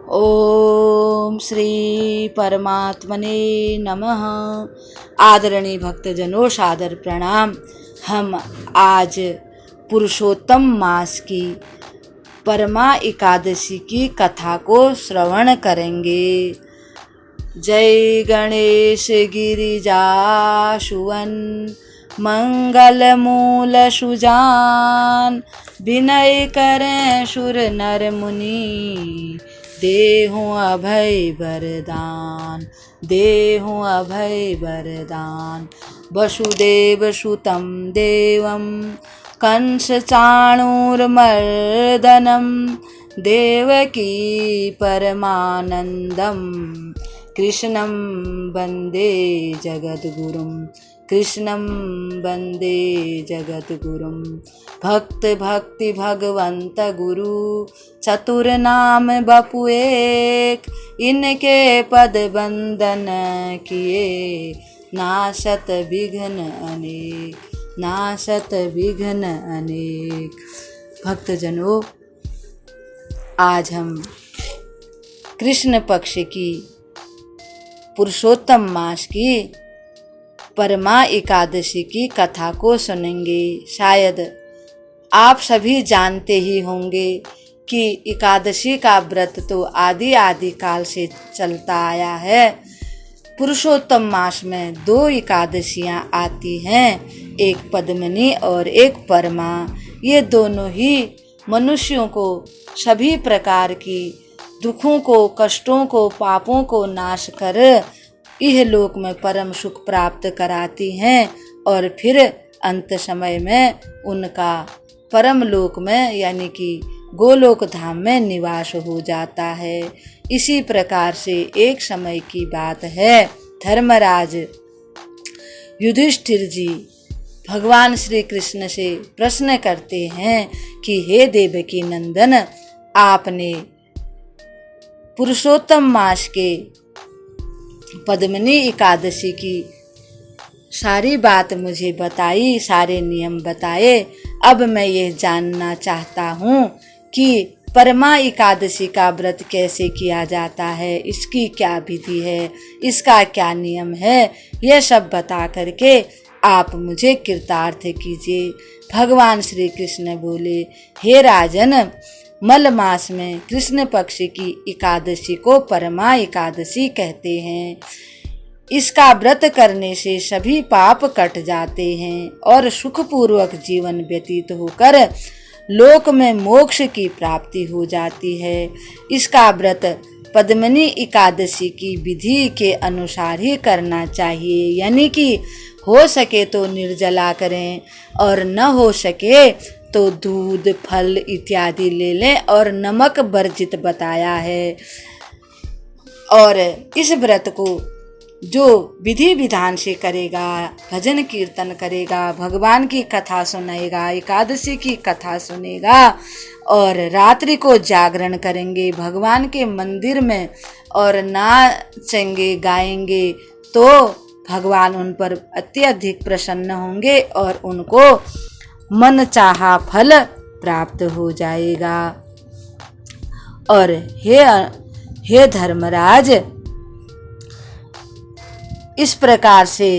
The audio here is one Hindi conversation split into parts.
ओम श्री परमात्मने नमः। आदरणीय भक्तजनों, सादर प्रणाम। हम आज पुरुषोत्तम मास की परमा एकादशी की कथा को श्रवण करेंगे। जय गणेश गिरिजासुवन मंगल मूल सुजान, विनय करें सुर नर मुनि, देहु अभय वरदान, देहु अभय वरदान। वसुदेव सुतं देवं कंस चाणूरमर्दनं, देवकी परमानंदं, कृष्णं वन्दे जगद्गुरुं, कृष्णं वन्दे जगद्गुरुं। भक्त भक्ति भगवंत गुरु, चतुर नाम बपु एक, इनके पद बंदन किए, नाशत विघ्न अनेक, नाशत विघ्न अनेक। भक्तजनों, आज हम कृष्ण पक्ष की पुरुषोत्तम मास की परमा एकादशी की कथा को सुनेंगे। शायद आप सभी जानते ही होंगे कि एकादशी का व्रत तो आदि काल से चलता आया है। पुरुषोत्तम मास में 2 एकादशियां आती हैं, एक पद्मिनी और एक परमा। ये दोनों ही मनुष्यों को सभी प्रकार की दुखों को, कष्टों को, पापों को नाश कर इह लोक में परम सुख प्राप्त कराती हैं और फिर अंत समय में उनका परम लोक में यानी कि गोलोक धाम में निवास हो जाता है। इसी प्रकार से एक समय की बात है, धर्मराज युधिष्ठिर जी भगवान श्री कृष्ण से प्रश्न करते हैं कि हे देवकी नंदन, आपने पुरुषोत्तम मास के पद्मिनी एकादशी की सारी बात मुझे बताई, सारे नियम बताए। अब मैं ये जानना चाहता हूँ कि परमा एकादशी का व्रत कैसे किया जाता है, इसकी क्या विधि है, इसका क्या नियम है, यह सब बता करके आप मुझे कृतार्थ कीजिए। भगवान श्री कृष्ण बोले, हे राजन, मल मास में कृष्ण पक्ष की एकादशी को परमा एकादशी कहते हैं। इसका व्रत करने से सभी पाप कट जाते हैं और सुखपूर्वक जीवन व्यतीत होकर लोक में मोक्ष की प्राप्ति हो जाती है। इसका व्रत पद्मिनी एकादशी की विधि के अनुसार ही करना चाहिए, यानी कि हो सके तो निर्जला करें और न हो सके तो दूध, फल इत्यादि ले लें और नमक वर्जित बताया है। और इस व्रत को जो विधि विधान से करेगा, भजन कीर्तन करेगा, भगवान की कथा सुनेगा, एकादशी की कथा सुनेगा और रात्रि को जागरण करेंगे भगवान के मंदिर में और नाचेंगे गाएंगे, तो भगवान उन पर अत्यधिक प्रसन्न होंगे और उनको मन चाहा फल प्राप्त हो जाएगा। और हे धर्मराज, इस प्रकार से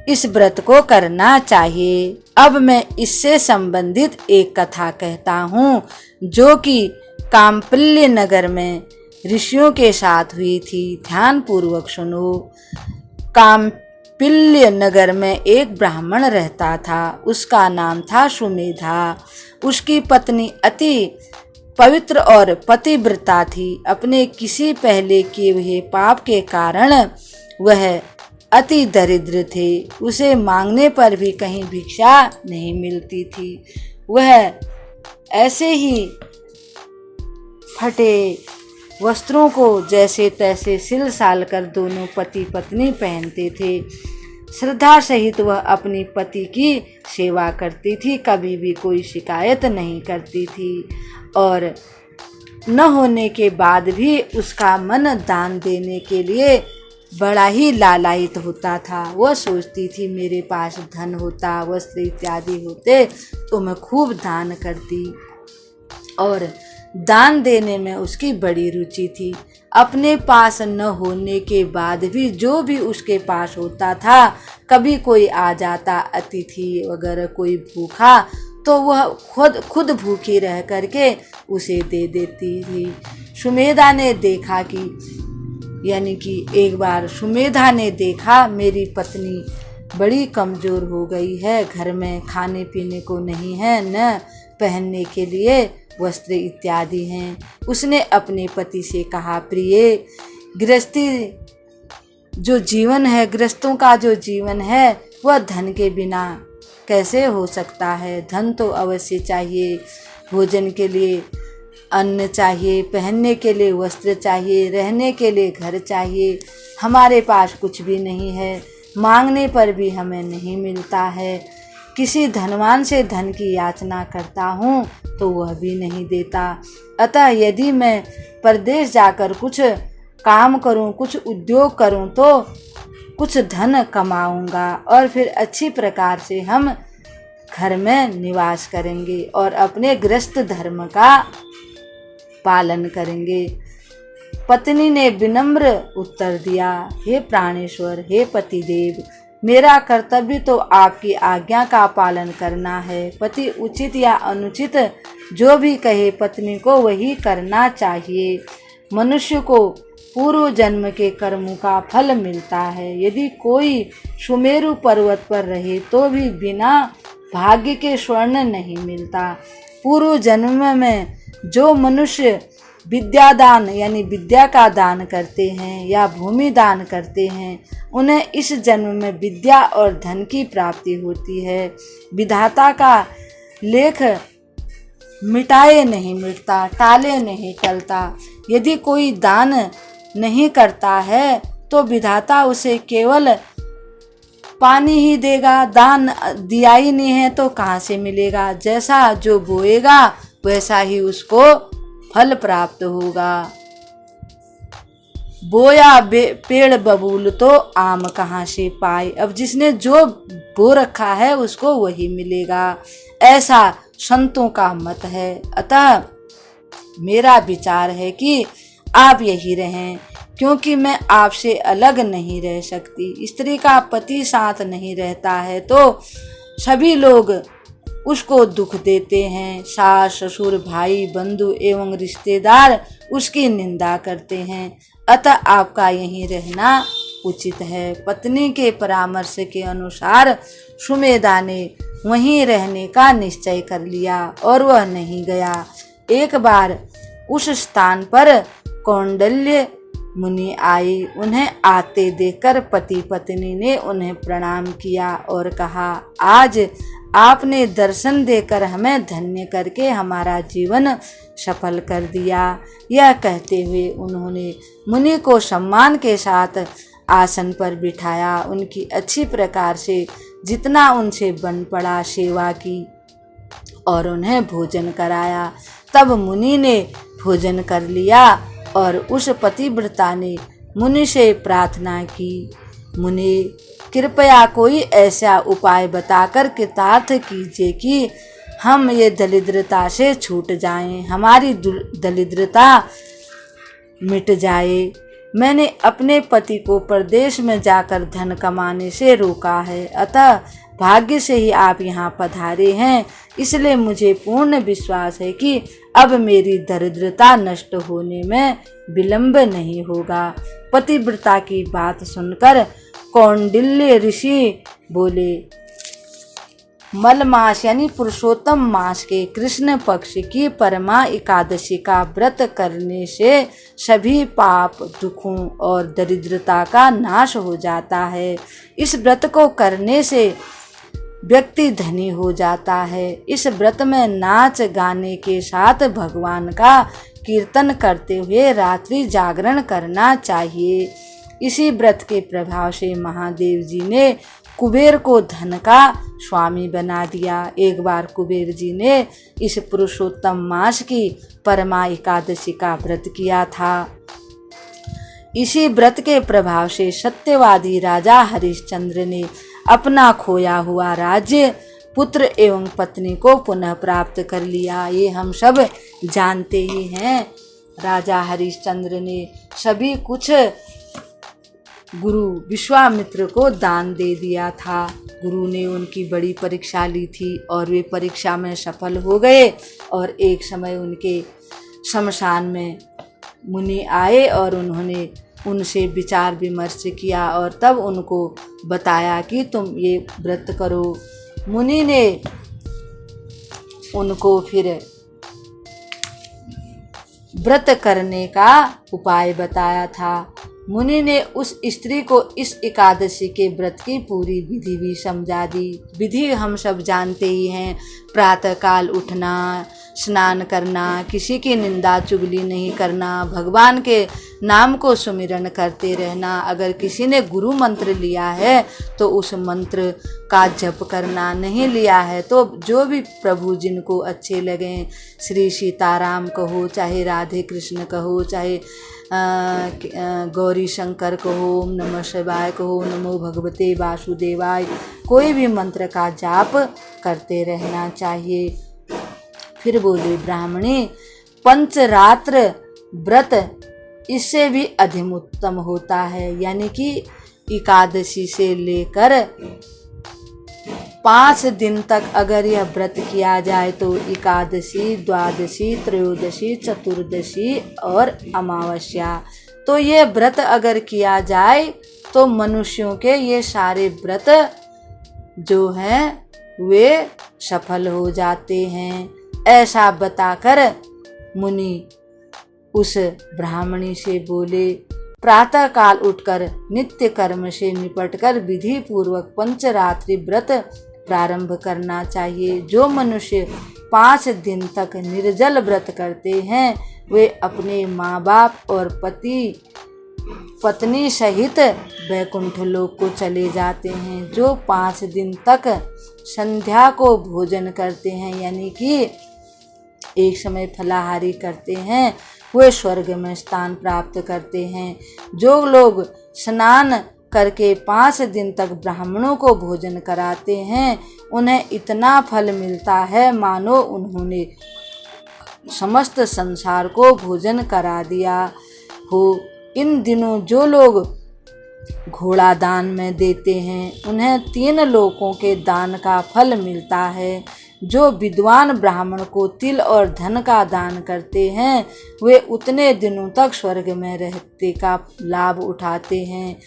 इस व्रत को करना चाहिए। अब मैं इससे संबंधित एक कथा कहता हूँ जो कि काम्पिल्य नगर में ऋषियों के साथ हुई थी। ध्यान पूर्वक सुनो। काम्पिल्य नगर में एक ब्राह्मण रहता था, उसका नाम था सुमेधा। उसकी पत्नी अति पवित्र और पतिव्रता थी। अपने किसी पहले किए हुए पाप के कारण वह अति दरिद्र थे। उसे मांगने पर भी कहीं भिक्षा नहीं मिलती थी। वह ऐसे ही फटे वस्त्रों को जैसे तैसे सिल साल कर दोनों पति पत्नी पहनते थे। श्रद्धा सहित वह अपनी पति की सेवा करती थी, कभी भी कोई शिकायत नहीं करती थी और न होने के बाद भी उसका मन दान देने के लिए बड़ा ही लालायित होता था। वह सोचती थी मेरे पास धन होता, वस्त्र इत्यादि होते तो मैं खूब दान करती। और दान देने में उसकी बड़ी रुचि थी। अपने पास न होने के बाद भी जो भी उसके पास होता था, कभी कोई आ जाता अतिथि वगैरह कोई भूखा, तो वह खुद भूखी रह करके उसे दे देती थी। सुमेधा ने देखा कि एक बार सुमेधा ने देखा मेरी पत्नी बड़ी कमज़ोर हो गई है, घर में खाने पीने को नहीं है, न पहनने के लिए वस्त्र इत्यादि हैं। उसने अपने पति से कहा, प्रिय, गृहस्थी जो जीवन है, गृहस्थों का जो जीवन है वह धन के बिना कैसे हो सकता है। धन तो अवश्य चाहिए, भोजन के लिए अन्न चाहिए, पहनने के लिए वस्त्र चाहिए, रहने के लिए घर चाहिए। हमारे पास कुछ भी नहीं है, मांगने पर भी हमें नहीं मिलता है। किसी धनवान से धन की याचना करता हूँ तो वह भी नहीं देता। अतः यदि मैं परदेश जाकर कुछ काम करूँ, कुछ उद्योग करूँ तो कुछ धन कमाऊँगा और फिर अच्छी प्रकार से हम घर में निवास करेंगे और अपने गृहस्थ धर्म का पालन करेंगे। पत्नी ने विनम्र उत्तर दिया, हे प्राणेश्वर, हे पतिदेव, मेरा कर्तव्य तो आपकी आज्ञा का पालन करना है। पति उचित या अनुचित जो भी कहे पत्नी को वही करना चाहिए। मनुष्य को पूर्व जन्म के कर्मों का फल मिलता है। यदि कोई सुमेरु पर्वत पर रहे तो भी बिना भाग्य के स्वर्ण नहीं मिलता। पूर्व जन्म में जो मनुष्य विद्यादान यानी विद्या का दान करते हैं या भूमि दान करते हैं, उन्हें इस जन्म में विद्या और धन की प्राप्ति होती है। विधाता का लेख मिटाए नहीं मिटता, टाले नहीं टलता। यदि कोई दान नहीं करता है तो विधाता उसे केवल पानी ही देगा। दान दिया ही नहीं है तो कहाँ से मिलेगा। जैसा जो बोएगा वैसा ही उसको फल प्राप्त होगा। बोया पेड़ बबूल तो आम कहाँ से पाए। अब जिसने जो बो रखा है उसको वही मिलेगा, ऐसा संतों का मत है। अतः मेरा विचार है कि आप यही रहें, क्योंकि मैं आपसे अलग नहीं रह सकती। स्त्री का पति साथ नहीं रहता है तो सभी लोग उसको दुख देते हैं। सास ससुर भाई बंधु एवं रिश्तेदार उसकी निंदा करते हैं। अतः आपका यहीं रहना उचित है। पत्नी के परामर्श के अनुसार सुमेधा ने वहीं रहने का निश्चय कर लिया और वह नहीं गया। एक बार उस स्थान पर कौंडल्य मुनि आए। उन्हें आते देखकर पति पत्नी ने उन्हें प्रणाम किया और कहा, आज आपने दर्शन देकर हमें धन्य करके हमारा जीवन सफल कर दिया। यह कहते हुए उन्होंने मुनि को सम्मान के साथ आसन पर बिठाया। उनकी अच्छी प्रकार से जितना उनसे बन पड़ा सेवा की और उन्हें भोजन कराया। तब मुनि ने भोजन कर लिया और उस पतिव्रता ने मुनि से प्रार्थना की, मुनि कृपया कोई ऐसा उपाय बताकर कृतार्थ कीजिए कि हम ये दरिद्रता से छूट जाएं, हमारी दरिद्रता मिट जाए। मैंने अपने पति को परदेश में जाकर धन कमाने से रोका है, अतः भाग्य से ही आप यहाँ पधारे हैं। इसलिए मुझे पूर्ण विश्वास है कि अब मेरी दरिद्रता नष्ट होने में विलंब नहीं होगा। पतिव्रता की बात सुनकर कौंडिल्य ऋषि बोले, मल मास यानी पुरुषोत्तम मास के कृष्ण पक्ष की परमा एकादशी का व्रत करने से सभी पाप दुखों और दरिद्रता का नाश हो जाता है। इस व्रत को करने से व्यक्ति धनी हो जाता है। इस व्रत में नाच गाने के साथ भगवान का कीर्तन करते हुए रात्रि जागरण करना चाहिए। इसी व्रत के प्रभाव से महादेव जी ने कुबेर को धन का स्वामी बना दिया। एक बार कुबेर जी ने इस पुरुषोत्तम मास की परमा एकादशी का व्रत किया था। इसी व्रत के प्रभाव से सत्यवादी राजा हरिश्चंद्र ने अपना खोया हुआ राज्य पुत्र एवं पत्नी को पुनः प्राप्त कर लिया। ये हम सब जानते ही हैं। राजा हरिश्चंद्र ने सभी कुछ गुरु विश्वामित्र को दान दे दिया था। गुरु ने उनकी बड़ी परीक्षा ली थी और वे परीक्षा में सफल हो गए। और एक समय उनके शमशान में मुनि आए और उन्होंने उनसे विचार विमर्श किया और तब उनको बताया कि तुम ये व्रत करो। मुनि ने उनको फिर व्रत करने का उपाय बताया था। मुनि ने उस स्त्री को इस एकादशी के व्रत की पूरी विधि भी समझा दी। विधि हम सब जानते ही हैं। प्रातः काल उठना, स्नान करना, किसी की निंदा चुगली नहीं करना, भगवान के नाम को सुमिरन करते रहना। अगर किसी ने गुरु मंत्र लिया है तो उस मंत्र का जप करना, नहीं लिया है तो जो भी प्रभु जिनको अच्छे लगें, श्री सीताराम कहो, चाहे राधे कृष्ण कहो, चाहे गौरी शंकर कहो, ओम नमः शिवाय कहो, नमो भगवते वासुदेवाय, कोई भी मंत्र का जाप करते रहना चाहिए। फिर बोले ब्राह्मणी, पंचरात्र व्रत इससे भी अधिक उत्तम होता है। यानी कि एकादशी से लेकर 5 दिन तक अगर यह व्रत किया जाए तो एकादशी, द्वादशी, त्रयोदशी, चतुर्दशी और अमावस्या, तो ये व्रत अगर किया जाए तो मनुष्यों के ये सारे व्रत जो हैं वे सफल हो जाते हैं। ऐसा बताकर मुनि उस ब्राह्मणी से बोले, प्रातः काल उठकर नित्य कर्म से निपटकर विधि पूर्वक पंचरात्रि व्रत प्रारंभ करना चाहिए। जो मनुष्य 5 दिन तक निर्जल व्रत करते हैं वे अपने माँ बाप और पत्नी सहित वैकुंठ लोक को चले जाते हैं। जो 5 दिन तक संध्या को भोजन करते हैं, यानी कि एक समय फलाहारी करते हैं, वे स्वर्ग में स्थान प्राप्त करते हैं। जो लोग स्नान करके 5 दिन तक ब्राह्मणों को भोजन कराते हैं उन्हें इतना फल मिलता है मानो उन्होंने समस्त संसार को भोजन करा दिया हो। इन दिनों जो लोग घोड़ा दान में देते हैं उन्हें 3 लोकों के दान का फल मिलता है। जो विद्वान ब्राह्मण को तिल और धन का दान करते हैं वे उतने दिनों तक स्वर्ग में रहते का लाभ उठाते हैं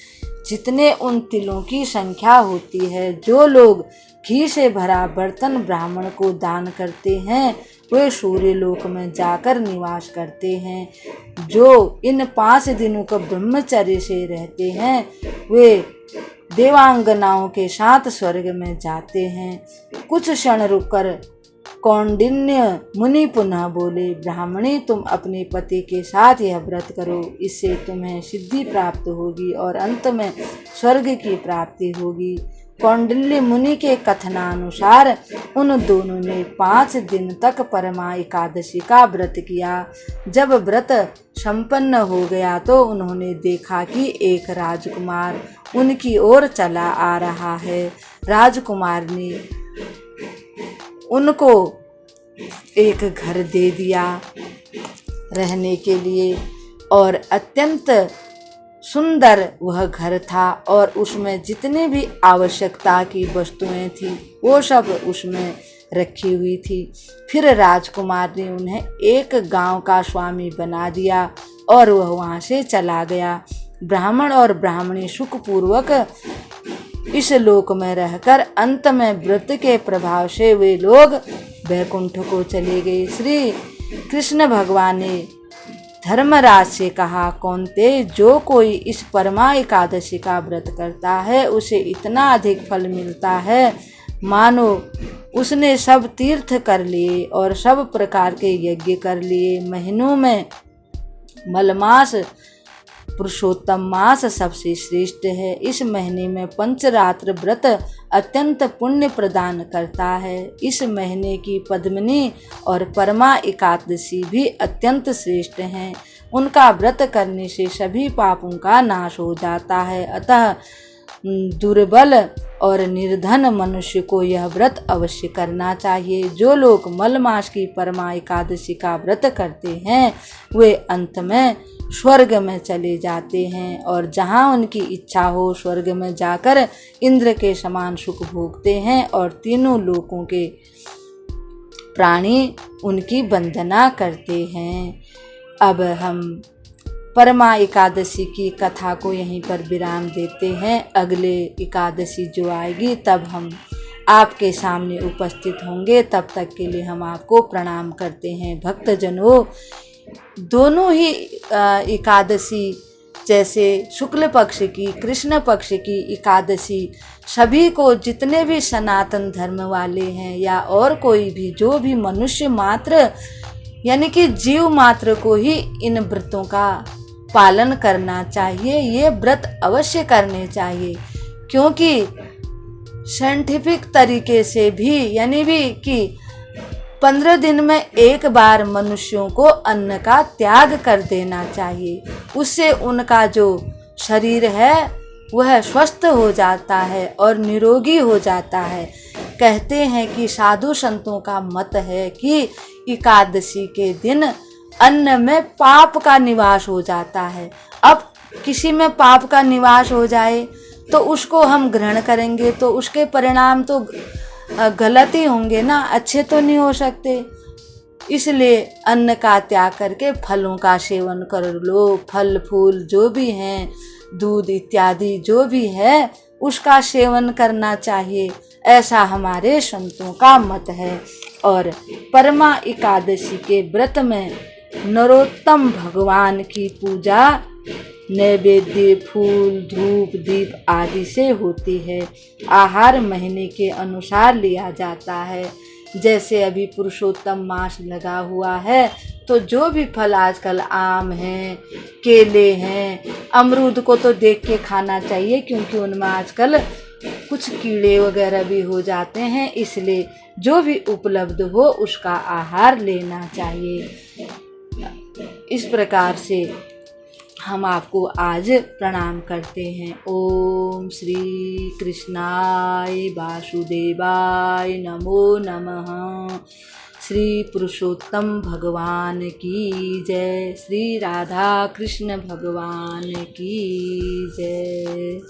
जितने उन तिलों की संख्या होती है। जो लोग घी से भरा बर्तन ब्राह्मण को दान करते हैं वे सूर्य लोक में जाकर निवास करते हैं। जो इन 5 दिनों का ब्रह्मचर्य से रहते हैं वे देवांगनाओं के साथ स्वर्ग में जाते हैं। कुछ क्षण रुककर कौंडिन्य मुनि पुनः बोले, ब्राह्मणी तुम अपने पति के साथ यह व्रत करो, इससे तुम्हें सिद्धि प्राप्त होगी और अंत में स्वर्ग की प्राप्ति होगी। कौंडिन्य मुनि के कथनानुसार उन दोनों ने 5 दिन तक परमा एकादशी का व्रत किया। जब व्रत संपन्न हो गया तो उन्होंने देखा कि एक राजकुमार उनकी ओर चला आ रहा है। राजकुमार ने उनको एक घर दे दिया रहने के लिए और अत्यंत सुंदर वह घर था और उसमें जितने भी आवश्यकता की वस्तुएं थी वो सब उसमें रखी हुई थी। फिर राजकुमार ने उन्हें एक गांव का स्वामी बना दिया और वह वहां से चला गया। ब्राह्मण और ब्राह्मणी सुखपूर्वक इस लोक में रहकर अंत में व्रत के प्रभाव से वे लोग वैकुंठ को चले गए। श्री कृष्ण भगवान ने धर्मराज से कहा, कौन्तेय, जो कोई इस परमा एकादशी का व्रत करता है उसे इतना अधिक फल मिलता है मानो उसने सब तीर्थ कर लिए और सब प्रकार के यज्ञ कर लिए। महीनों में मलमास पुरुषोत्तम मास सबसे श्रेष्ठ है। इस महीने में पंचरात्र व्रत अत्यंत पुण्य प्रदान करता है। इस महीने की पद्मिनी और परमा एकादशी भी अत्यंत श्रेष्ठ हैं। उनका व्रत करने से सभी पापों का नाश हो जाता है। अतः दुर्बल और निर्धन मनुष्य को यह व्रत अवश्य करना चाहिए। जो लोग मल मास की परमा एकादशी का व्रत करते हैं वे अंत में स्वर्ग में चले जाते हैं और जहाँ उनकी इच्छा हो स्वर्ग में जाकर इंद्र के समान सुख भोगते हैं और तीनों लोकों के प्राणी उनकी वंदना करते हैं। अब हम परमा एकादशी की कथा को यहीं पर विराम देते हैं। अगले एकादशी जो आएगी तब हम आपके सामने उपस्थित होंगे। तब तक के लिए हम आपको प्रणाम करते हैं। भक्तजनों, दोनों ही एकादशी जैसे शुक्ल पक्ष की, कृष्ण पक्ष की एकादशी सभी को, जितने भी सनातन धर्म वाले हैं या और कोई भी, जो भी मनुष्य मात्र यानी कि जीव मात्र को ही इन व्रतों का पालन करना चाहिए। ये व्रत अवश्य करने चाहिए, क्योंकि साइंटिफिक तरीके से भी यानी भी कि 15 दिन में एक बार मनुष्यों को अन्न का त्याग कर देना चाहिए। उससे उनका जो शरीर है वह स्वस्थ हो जाता है और निरोगी हो जाता है। कहते हैं कि साधु संतों का मत है कि एकादशी के दिन अन्न में पाप का निवास हो जाता है। अब किसी में पाप का निवास हो जाए तो उसको हम ग्रहण करेंगे तो उसके परिणाम तो गलत ही होंगे ना, अच्छे तो नहीं हो सकते। इसलिए अन्न का त्याग करके फलों का सेवन कर लो। फल फूल जो भी हैं, दूध इत्यादि जो भी है उसका सेवन करना चाहिए, ऐसा हमारे संतों का मत है। और परमा एकादशी के व्रत में नरोत्तम भगवान की पूजा नैवेद्य, फूल, धूप, दीप आदि से होती है। आहार महीने के अनुसार लिया जाता है। जैसे अभी पुरुषोत्तम मास लगा हुआ है तो जो भी फल आजकल आम हैं, केले हैं, अमरूद को तो देख के खाना चाहिए क्योंकि उनमें आजकल कुछ कीड़े वगैरह भी हो जाते हैं, इसलिए जो भी उपलब्ध हो उसका आहार लेना चाहिए। इस प्रकार से हम आपको आज प्रणाम करते हैं। ओम श्री कृष्णाय वासुदेवाय नमो नमः। श्री पुरुषोत्तम भगवान की जय। श्री राधा कृष्ण भगवान की जय।